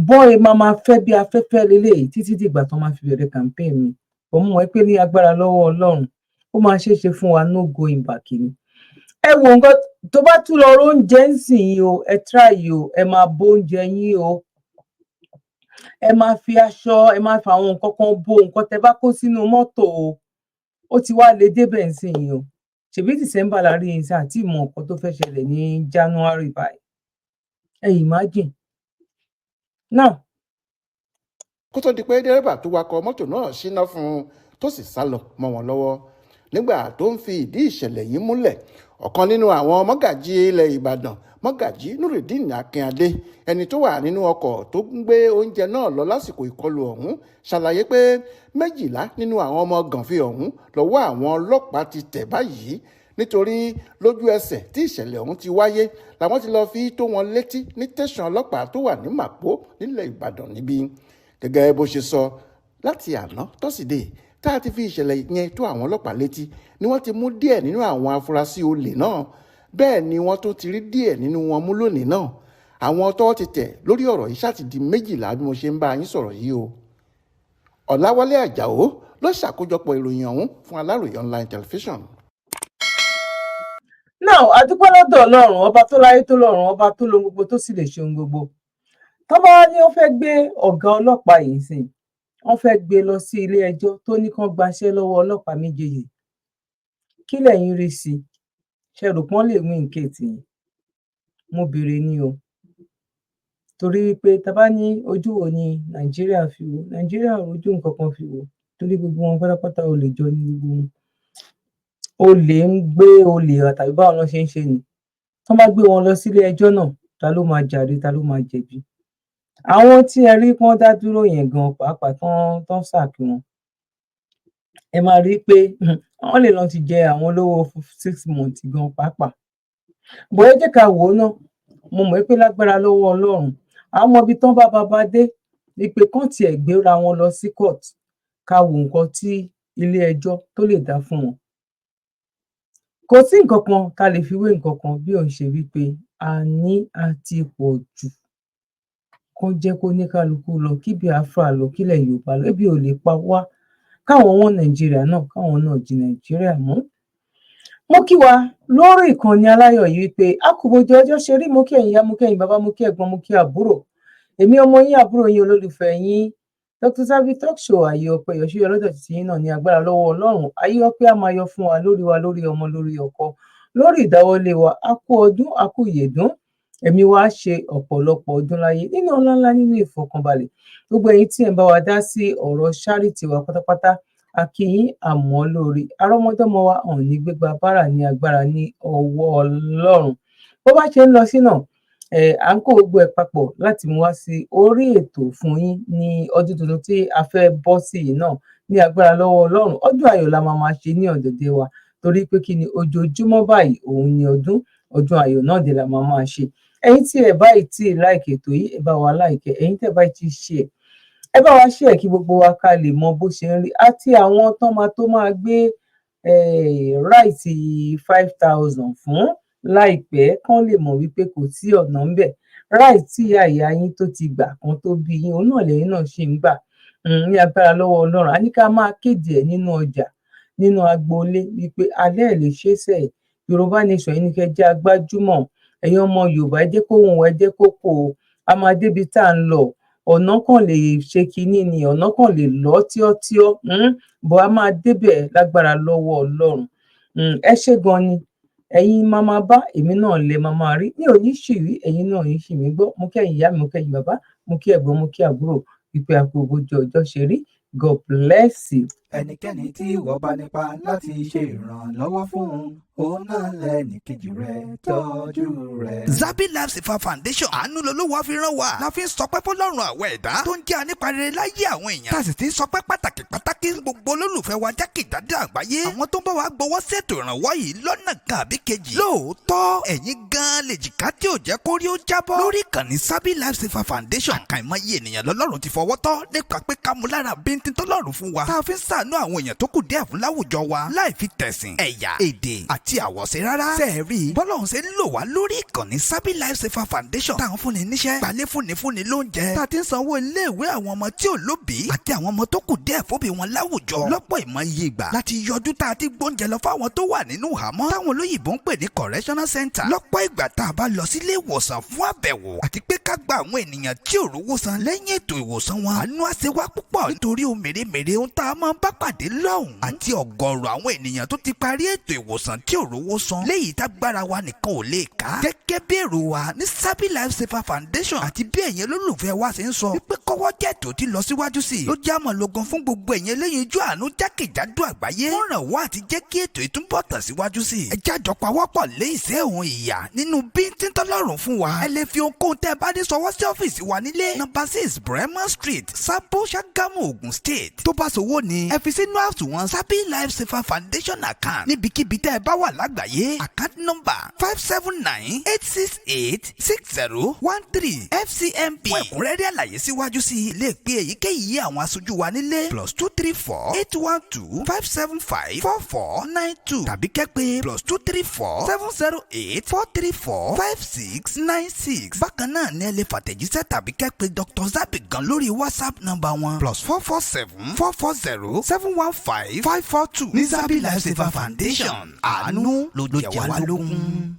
Bọ́ọ̀ máa fẹ́ bí afẹ́fẹ́ leléyìí títí dìgbà tó máa fi bẹ̀rẹ̀ campaign mi. Mo mọ̀ pé ní agbára lọ́wọ́ Ọlọ́run, ó máa ṣeé ṣe fún wa, no going back ni. Ẹ wo nǹkan tó bá tún lọ róúnjẹ ń sìn yìí o, ẹ try o, ẹ máa bó oúnjẹ yín o. Ẹ máa fi aṣọ, ẹ máa fi àwọn nǹkan kan bo nǹkan tẹ́ bá kó sínú mọ́tò o. Ó ti wá le débẹ̀ ń sìn yìí o. Ṣèbí December la rí yín sí àti ìmọ̀ nǹkan tó fẹ́ ṣẹlẹ̀ ní January báyìí. Ẹ imagine. Now, kó tó di pé dẹ́rẹ́bà tó wakọ̀ mọ́tò náà ṣíná fún un tó sì sá lọ mọ́ wọn lọ́wọ́. Nígbà tó ń fi ìdí ìṣẹ̀lẹ̀ yìí múlẹ̀, ọ̀kan nínú àwọn mọ́gàjí ilẹ̀ Ìbàdàn, mọ́gàjí Nurudeen Akínadé, ẹni tó wà nínú ọkọ̀ tó ń gbé oúnjẹ náà lọ lásìkò ìkọlù ọ̀hún, ṣàlàyé pé 12 nínú àwọn ọmọ gànfẹ́ ọ̀hún lọ́wọ́ àwọn ọlọ́pàá ti tẹ̀ báyìí nítorí lójú ẹsẹ̀ tí ìṣẹ̀lẹ̀ ọ̀hún ti wáyé làwọn ti lọ fi tó wọn létí ní tẹ̀sán ọlọ́pàá tó wà ní Màpó nílẹ̀ Ìbàdàn níbí. Gẹ́gẹ́ bó ṣe sọ, láti àná tọ́sídẹ̀ẹ́ tá a ti fi ìṣẹ̀lẹ̀ yẹn tó àwọn ọlọ́pàá létí ni wọ́n ti mú díẹ̀ nínú àwọn afurasí olè náà, bẹ́ẹ̀ ni wọ́n tún ti rí díẹ̀ nínú wọn mú lónìí náà. Àwọn tọ́wọ́ ti tẹ̀ lórí ọ̀rọ̀ yìí ṣáà ti di 12 bí mo ṣe ń bá yín sọ̀rọ̀ yìí o. Ọ̀làwálé Àjàó ló ṣàkójọpọ̀ ìròyìn ọ̀hún fún Aláròyé online television. Now, adúpẹ́ lọ́dọ̀ Ọlọ́run, ọba tó láyé tó lọ́run, ọba tó lo gbogbo tó sì lè ṣe ohun gbogbo. Tó bá ní wọ́n fẹ́ gbé ọ̀gá ọlọ́pàá yìí sìn, wọ́n fẹ́ gbé lọ sí ilé ẹjọ́ tó ní kán gbaṣẹ́ lọ́wọ́ ọlọ́pàá méjèèjì. Kí lẹ̀yin rí sí? Ṣé rò pọ́n lè win kéètì yìí? Mo béèrè ni o. Torí wípé tá bá ní ojú wo ni Nàìjíríà fi wò, Nàìjíríà ò rojú nǹkan kan fi wò. torí gbogbo wọn pátápátá olè jọ ní gbogbo wọn. Olè ń gbé olè tàbí báwo ló ṣe ń ṣe ni. Tí wọ́n bá gbé wọn lọ sílé ẹjọ́ náà, ta ló máa jàre, ta ló máa jẹ̀bi? Àwọn tí ẹ rí pọ́n dá dúró yẹn gan pàápàá tán sàkí wọn, ẹ máa rí pé wọ́n lè lọ ti jẹ àwọn olówó 6 months gan pàápàá. Bọ̀ ẹ jẹ́ ká wò ó náà, mo mọ̀ pé lágbára lọ́wọ́ Ọlọ́run, àwọn ọmọ ibi tán bá bàbá dé ni pé kán tiẹ̀ gbéra wọn lọ sí court, ká wo nǹkan tí ilé ẹjọ́ tó lè dá fún wọn. Kò sí nǹkan kan tá lè fi wé nǹkan kan bí òun ṣe wí pé àní àti pọ̀ jù. Kán jẹ́ kó ní kálukú lọ, kí Biafra lọ, kílẹ̀ Yorùbá lọ, ebi ò lè pa wá. Káwọn ọmọ Nàìjíríà náà, káwọn náà di Nàìjíríà mú. Mo kí wa lórí ìkànnì aláyọ̀ yìí wípé a kú bójú ọjọ́ ṣe rí, mo kí ẹ̀yin ìyá, mo kí ẹ̀yin bàbá, mo kí ẹ̀gbọ́n, mo kí àbúrò. Èmi ọmọ yín, àbúrò yín, olólùfẹ́ yín, Dr. Zabby Talk Show, ayé ọpẹ́ yọ̀ṣú ọlọ́dọ̀ títí yín náà ní agbára lọ́wọ́ Ọlọ́run. Ayé ọpẹ́ á máa yọ fún wa, lórí ọmọ, lórí ọkọ, lórí ìdáwọ́lé wa. A kú ọdún, a kú ìyèdún. Ẹ̀mí wa ṣe ọ̀pọ̀lọpọ̀ ọdún láyé nínú ọlá ńlá, nínú ìfọ̀kànbalẹ̀. Gbogbo ẹ̀yin tí ẹ̀ ń bá wa dá sí ọ̀rọ̀ charity wa pátápátá, a kí yín àmọ́ lórí. Àrọ́mọdọ́mọ wa hàn ní gbégbá bára ní agbára ní ọwọ́ Ọlọ́run. Bó bá ṣe ń lọ sí náà, à ń kó gbogbo ẹ̀ papọ̀ láti mú wá sí orí ètò fún yín ní ọdún tuntun tí a fẹ́ bọ́ sí yìí náà ní agbára lọ́wọ́ Ọlọ́run. Ọdún ayọ̀ la máa ṣe ní ọ̀dẹ̀dẹ̀ wa, torí pé kí ni, ojoojúmọ́ báyìí òun ni ọdún ayọ̀ náà dé la máa ṣe. Ẹ̀yin tí ẹ báyìí tí like ètò yìí, ẹ bá wa like, ẹ̀yin tẹ́ báyìí tí share, ẹ bá wa share kí gbogbo wa ká lè mọ bó ṣe ń rí. Àti àwọn tó máa gbé right 5,000 fún láìpẹ́, kán lè mọ̀ wípé kò sí ọ̀nà ń bẹ̀. Right tí ìyá yín tó ti gbà kan tó bí yín, òun náà lẹ́yìn náà ṣì ń gbà ní agbára lọ́wọ́ Ọlọ́run. A ní ká máa kéde ẹ̀ nínú ọjà, nínú agboolé, wípé alẹ́ ẹ̀ lè ṣe é sẹ̀. Yorùbá nation yìí ní kẹ́ jẹ́ agbájúmọ̀. Ẹ̀yin ọmọ Yorùbá, ẹ jẹ́ kó wùn, ẹ jẹ́ kó kò ó. A máa débi tá à ń lọ. Ọ̀nà kan lè ṣe kinní ni, ọ̀nà kan lè lọ tíọ́tíọ́, bọ̀ a máa débẹ̀ lágbára lọ́wọ́ Ọlọ́run. Ẹ ṣé gan ni. Ẹ̀yin máa bá, èmi náà lẹ máa rí. Mi ò ní ṣì rí, ẹ̀yin náà yìí ṣì mí gbọ́. Mo kí ẹ̀yin ìyá mi, mo kí ẹ̀yin bàbá, mo kí ẹ̀gbọ́n, mo kí àbúrò, wípé a kú bójú ọjọ́ ṣe rí. God bless you. Ẹnikẹ́ni tí ìwọ bá nípa láti ṣe ìrànlọ́wọ́ fún òun náà lẹ́nìkejì rẹ̀ tọ́jú rẹ̀. Zabby Life Saver Foundation àánú lolówó fi rán wa. La fi ń sọpẹ́ fọlọ́run àwọn ẹ̀dá tó ń jẹ́ aníparẹ́ láyé àwọn èèyàn. Tá a sì ti ń sọpẹ́ pàtàkì gbogbo olólùfẹ́ wa jákèjádò àgbáyé. Àwọn tó ń bá wa gbowó ṣètò ìrànwọ́ yìí lọ́nà kan àbí kejì. Lóòótọ́ ẹ̀yin gan-an lè jìká tí ò jẹ́ kó rí ó jábọ́. Lórí ìkànnì Zabby Life Saver Foundation, àkàìmọye ènìyàn lọ́lọ́run ti fọwọ́ tọ́ nípa pé ká mú lára bíntín tọ́lọ́run fún wa. Tá a fi ń ṣàánú àwọn èèyàn tó kù díẹ̀ fún láwùjọ wa, láì fi tẹ̀sìn, ẹ̀yà, èdè àti àwọ̀ṣe rárá. Sẹ́ẹ̀rí bọ́lọ́run ṣe ń lò wá lórí ìkànnì Zabby Life Saver Foundation. Táwọn fúnni níṣẹ́, gbalé fúnni lóúnjẹ. Tá a ti ń sanwó iléèwé àwọn ọmọ tí ò lóbìí àti àwọn ọmọ tó kù díẹ̀ fóbi wọn láwùjọ. Lọ́pọ̀ ìmọ̀ye ìgbà láti yọjú tá a ti gbóúnjẹ lọ fáwọn tó wà nínú ìhámọ́, táwọn olóyìnbó ń pè ní correctional center. Lọ́pọ̀ ìgbà tá a bá lọ sílé ìwòsàn fún àbẹ̀wò àti pé ká gba àwọn ènìyàn tí ò rówó san lẹ́yìn ètò ìwòsàn wọn. Àánú á ṣe wá púpọ̀ nítorí ohun mèremère ohun tá a máa ń bá pàdé lọ́hùn. Àti ọ̀gọ̀rọ̀ àwọn ènìyàn tó ti parí ètò ìwòsàn tí ò rówó san, léyìí tágbára wa nìkan ò lè ká. Gẹ́gẹ́ bí èrò wa ní Zabby Life Saver Foundation àti bí ẹ̀yin olólùfẹ́ wa ṣe ń sọ wípé kọ́wọ́ jẹ́ ètò tí lọ síwájú sí i, ló jẹ́ àmọ̀lógún fún gbogbo ẹ̀yin eléyìí ojú àánú jákèjádò àgbáyé. Wọ́n ràn wá àti jẹ́ kí ètò ìtúbọ̀ tàn síwájú sí i. Ẹ jájọ pawọ́pọ̀ lé ìṣẹ́ òun ìyà nínú bíntín tọ́lọ́run fún wa. Ẹ lè fi ohunkóhun tẹ́ ẹ bá ní sọwọ́ sí ọ́fíìsì wa nílé No. 6 Bremer Street, Sabo, Ṣàgámù, Ògùn State. Tó bá sowó ni ẹ fi sínú àsùnwọ̀n Zabby Life Saver Foundation account níbikíbi tẹ́ ẹ bá wà lágbàáyé. Account number 579-868-6013 FCMB. Fún ẹ̀kúnrẹ́rẹ́ àlàyé síwájú sí i, lè pe èyíkéyìí àwọn aṣojú wa nílé +234-812-575-4492 tàbí kẹ́ pè +234-708-434-5696. Bákan náà ni ẹ lè fàtẹ̀jíṣẹ́ tàbí kẹ́ pè Dr. Zabby gan lórí WhatsApp nọ́mbà wọn +447-440-715-542 ní Zabby Life Saver Foundation. Àánú ló jẹ wá lógún.